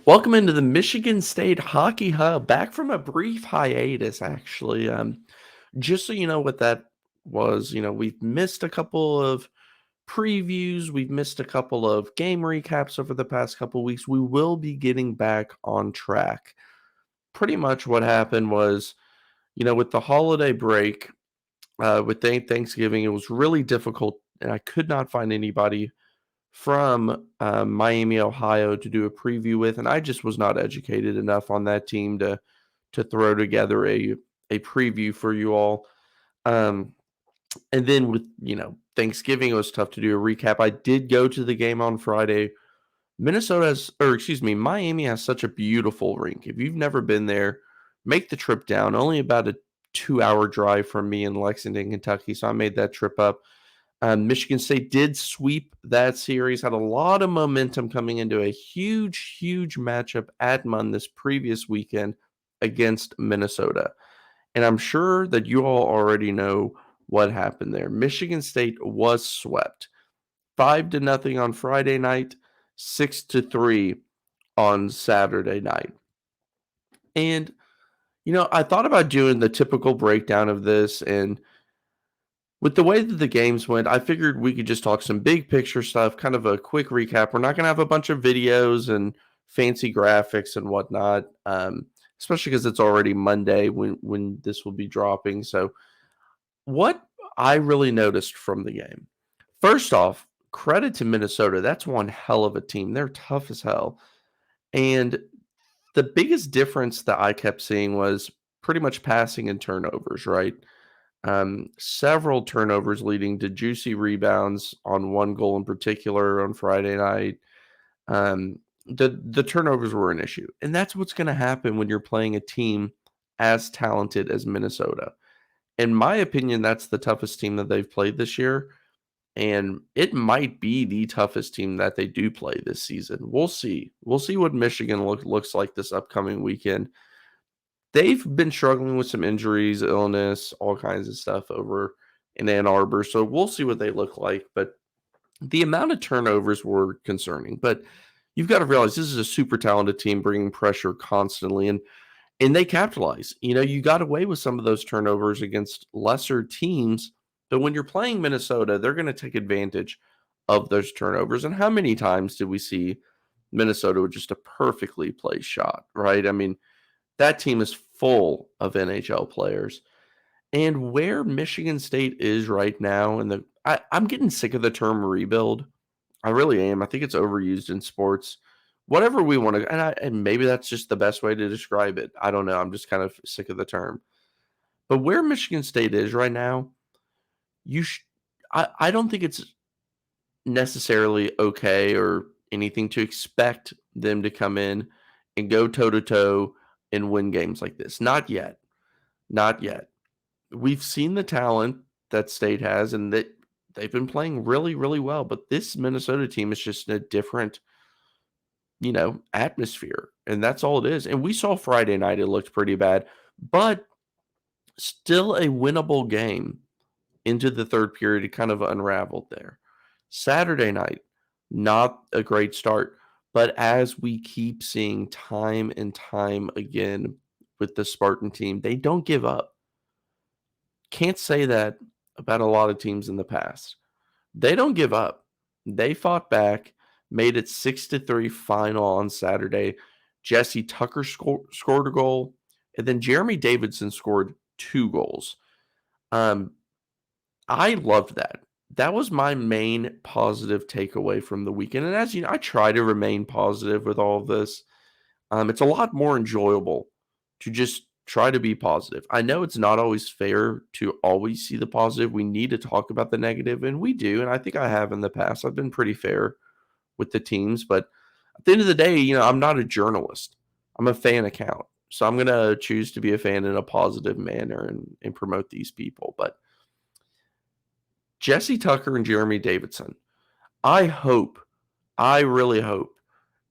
Welcome into the Michigan State Hockey Hub. Back from a brief hiatus, actually. Just so you know what that was, we've missed a couple of previews, we've missed a couple of game recaps over the past couple of weeks. We will be getting back on track. Pretty much what happened was, with the holiday break, with Thanksgiving, it was really difficult, and I could not find anybody from Miami, Ohio, to do a preview with, and I just was not educated enough on that team to throw together a preview for you all. Um, and then with Thanksgiving, it was tough to do a recap. I did go to the game on Friday. Miami has such a beautiful rink. If you've never been there, make the trip down. Only about a 2-hour drive from me in Lexington, Kentucky. So I made that trip up. Michigan State did sweep that series, had a lot of momentum coming into a huge, huge matchup at Munn this previous weekend against Minnesota. And I'm sure that you all already know what happened there. Michigan State was swept 5-0 on Friday night, 6-3 on Saturday night. And, I thought about doing the typical breakdown of this, and with the way that the games went, I figured we could just talk some big picture stuff, kind of a quick recap. We're not going to have a bunch of videos and fancy graphics and whatnot, especially because it's already Monday when this will be dropping. So, what I really noticed from the game, first off, credit to Minnesota. That's one hell of a team. They're tough as hell. And the biggest difference that I kept seeing was pretty much passing and turnovers, right? Several turnovers leading to juicy rebounds on one goal in particular on Friday night. The turnovers were an issue, and that's what's going to happen when you're playing a team as talented as Minnesota. In my opinion, that's the toughest team that they've played this year, and it might be the toughest team that they do play this season. We'll see. We'll see what Michigan looks like this upcoming weekend. They've been struggling with some injuries, illness, all kinds of stuff over in Ann Arbor, so we'll see what they look like, but the amount of turnovers were concerning. But you've got to realize this is a super talented team bringing pressure constantly, and they capitalize. You got away with some of those turnovers against lesser teams, but when you're playing Minnesota, they're going to take advantage of those turnovers. And how many times did we see Minnesota with just a perfectly placed shot, right? I mean, that team is full of NHL players. And where Michigan State is right now, I'm getting sick of the term rebuild. I really am. I think it's overused in sports. Whatever we want to, and maybe that's just the best way to describe it. I don't know. I'm just kind of sick of the term. But where Michigan State is right now, you sh- I don't think it's necessarily okay or anything to expect them to come in and go toe to toe and win games like this. Not yet. Not yet. We've seen the talent that State has, and that they've been playing really, really well. But this Minnesota team is just in a different, atmosphere. And that's all it is. And we saw Friday night, it looked pretty bad, but still a winnable game into the third period. It kind of unraveled there. Saturday night, not a great start. But as we keep seeing time and time again with the Spartan team, they don't give up. Can't say that about a lot of teams in the past. They don't give up. They fought back, made it 6-3 final on Saturday. Jesse Tucker scored a goal, and then Jeremy Davidson scored 2 goals. Um, I loved that. That was my main positive takeaway from the weekend. And as you know, I try to remain positive with all of this. It's a lot more enjoyable to just try to be positive. I know it's not always fair to always see the positive. We need to talk about the negative, and we do. And I think I have in the past. I've been pretty fair with the teams, but at the end of the day, I'm not a journalist. I'm a fan account. So I'm going to choose to be a fan in a positive manner and promote these people. But Jesse Tucker and Jeremy Davidson, I really hope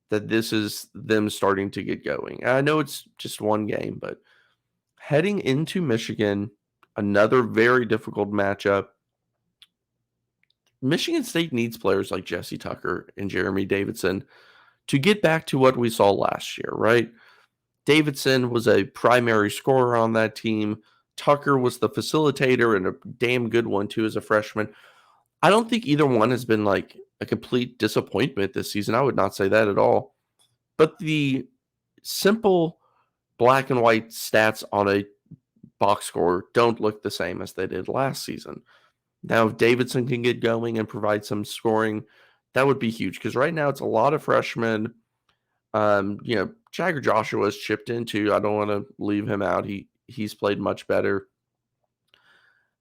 that this is them starting to get going. And I know it's just one game, but heading into Michigan, another very difficult matchup. Michigan State needs players like Jesse Tucker and Jeremy Davidson to get back to what we saw last year, right? Davidson was a primary scorer on that team. Tucker was the facilitator and a damn good one too as a freshman. I don't think either one has been like a complete disappointment this season. I would not say that at all. But the simple black and white stats on a box score don't look the same as they did last season. Now, if Davidson can get going and provide some scoring, that would be huge because right now it's a lot of freshmen. Jagger Joshua's chipped into. I don't want to leave him out. He's played much better.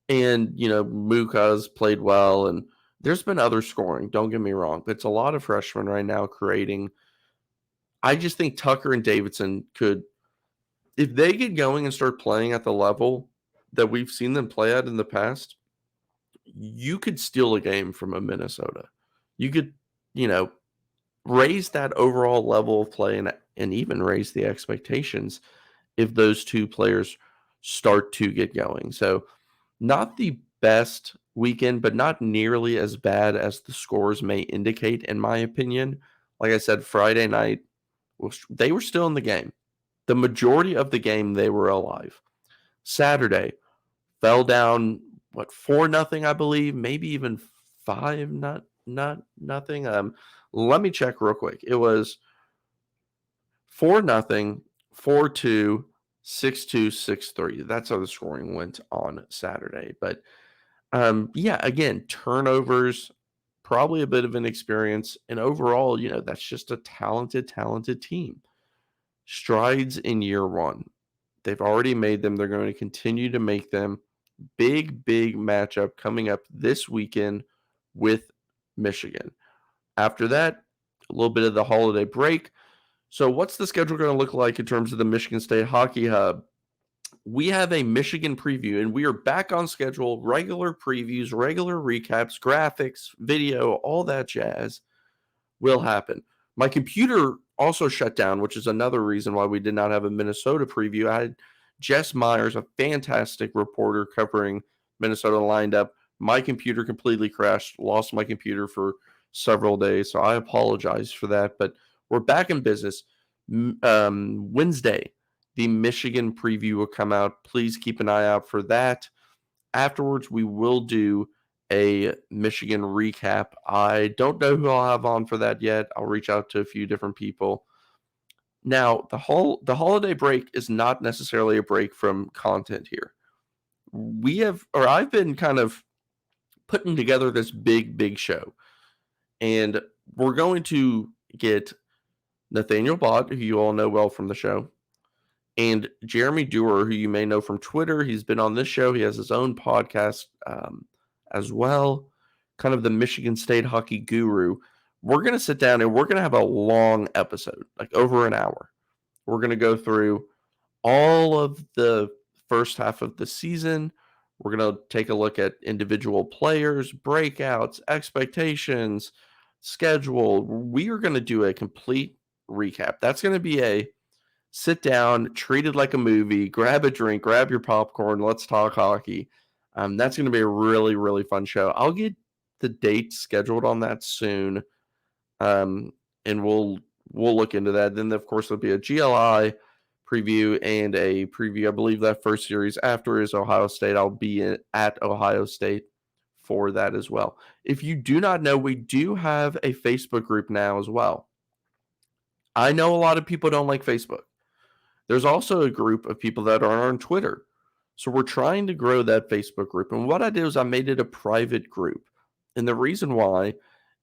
And, Muka's played well. And there's been other scoring. Don't get me wrong. But it's a lot of freshmen right now creating. I just think Tucker and Davidson could, if they get going and start playing at the level that we've seen them play at in the past, you could steal a game from a Minnesota. You could, raise that overall level of play and even raise the expectations if those two players start to get going. So not the best weekend, but not nearly as bad as the scores may indicate, in my opinion. Like I said, Friday night, they were still in the game. The majority of the game, they were alive. Saturday, fell down, 4-0, I believe, maybe even 5, nothing. Let me check real quick. It was 4-0, 4-2, 6-2, 6-3. That's how the scoring went on Saturday. But again, turnovers, probably a bit of an experience. And overall, that's just a talented team. Strides in year one. They've already made them. They're going to continue to make them. Big matchup coming up this weekend with Michigan. After that, a little bit of the holiday break. So what's the schedule going to look like in terms of the Michigan State Hockey Hub? We have a Michigan preview, and we are back on schedule. Regular previews, regular recaps, graphics, video, all that jazz will happen. My computer also shut down, which is another reason why we did not have a Minnesota preview. I had Jess Myers, a fantastic reporter covering Minnesota, lined up. My computer completely crashed, lost my computer for several days, so I apologize for that. But we're back in business. Wednesday, the Michigan preview will come out. Please keep an eye out for that. Afterwards, we will do a Michigan recap. I don't know who I'll have on for that yet. I'll reach out to a few different people. Now, the holiday break is not necessarily a break from content here. I've been kind of putting together this big show. And we're going to get Nathaniel Bott, who you all know well from the show, and Jeremy Dewar, who you may know from Twitter. He's been on this show. He has his own podcast as well, kind of the Michigan State hockey guru. We're going to sit down and we're going to have a long episode, like over an hour. We're going to go through all of the first half of the season. We're going to take a look at individual players, breakouts, expectations, schedule. We are going to do a complete recap. That's going to be a sit down, treat it like a movie, grab a drink, grab your popcorn, let's talk hockey. That's going to be a really fun show. I'll get the date scheduled on that soon, and we'll look into that. Then, of course, there'll be a GLI preview and a preview. I believe that first series after is Ohio State. I'll be at Ohio State for that as well. If you do not know, we do have a Facebook group now as well. I know a lot of people don't like Facebook. There's also a group of people that are on Twitter. So we're trying to grow that Facebook group. And what I did was I made it a private group. And the reason why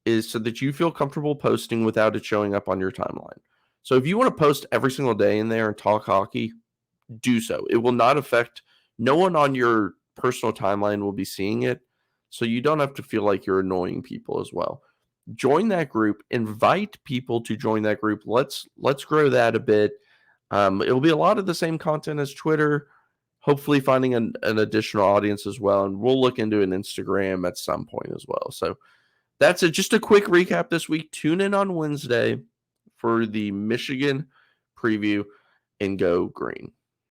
is so that you feel comfortable posting without it showing up on your timeline. So if you want to post every single day in there and talk hockey, do so. It will not affect, no one on your personal timeline will be seeing it. So you don't have to feel like you're annoying people as well. Join that group, invite people to join that group. Let's grow that a bit. It'll be a lot of the same content as Twitter, hopefully finding an additional audience as well. And we'll look into an Instagram at some point as well. So that's it. Just a quick recap this week. Tune in on Wednesday for the Michigan preview and go green.